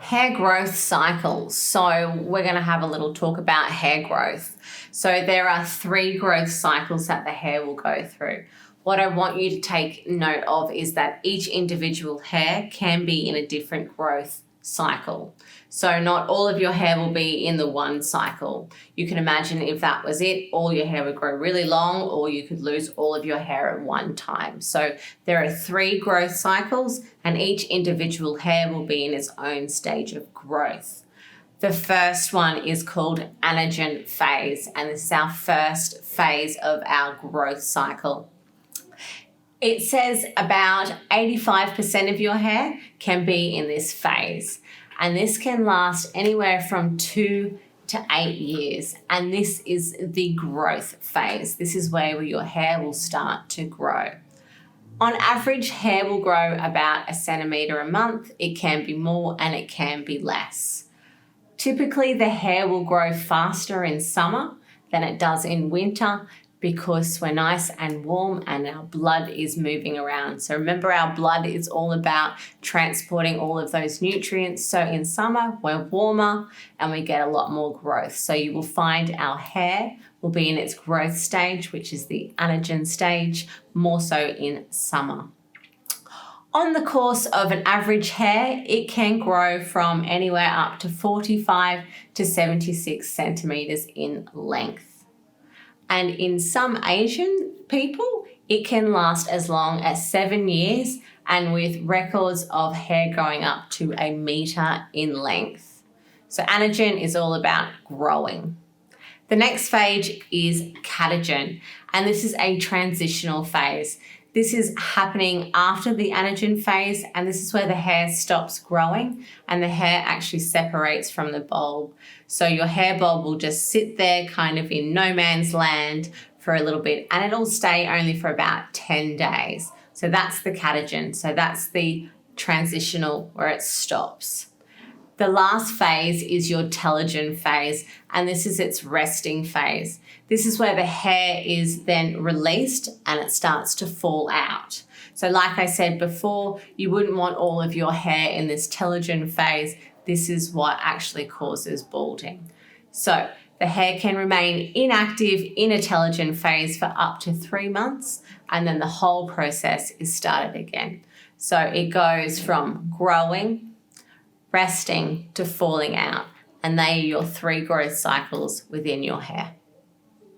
Hair growth cycles. So we're going to have a little talk about hair growth. So there are 3 growth cycles that the hair will go through. What I want you to take note of is that each individual hair can be in a different growth cycle. So not all of your hair will be in the one cycle. You can imagine if that was it, all your hair would grow really long, or you could lose all of your hair at one time. So there are 3 growth cycles, and each individual hair will be in its own stage of growth. The first one is called Anagen Phase, and this is our first phase of our growth cycle. It says about 85% of your hair can be in this phase, and this can last anywhere from 2 to 8 years, and this is the growth phase. This is where your hair will start to grow. On average, hair will grow about 1 centimetre a month. It can be more and it can be less. Typically, the hair will grow faster in summer than it does in winter, because we're nice and warm and our blood is moving around. So remember, our blood is all about transporting all of those nutrients. So in summer, we're warmer and we get a lot more growth. So you will find our hair will be in its growth stage, which is the anagen stage, more so in summer. On the course of an average hair, it can grow from anywhere up to 45 to 76 centimetres in length. And in some Asian people, it can last as long as 7 years, and with records of hair going up to 1 metre in length. So anagen is all about growing. The next phase is catagen, and this is a transitional phase. This is happening after the anagen phase, and this is where the hair stops growing and the hair actually separates from the bulb. So your hair bulb will just sit there kind of in no man's land for a little bit, and it'll stay only for about 10 days. So that's the catagen. So that's the transitional where it stops. The last phase is your telogen phase, and this is its resting phase. This is where the hair is then released and it starts to fall out. So like I said before, you wouldn't want all of your hair in this telogen phase. This is what actually causes balding. So the hair can remain inactive in a telogen phase for up to 3 months, and then the whole process is started again. So it goes from growing, resting to falling out, and they are your 3 growth cycles within your hair.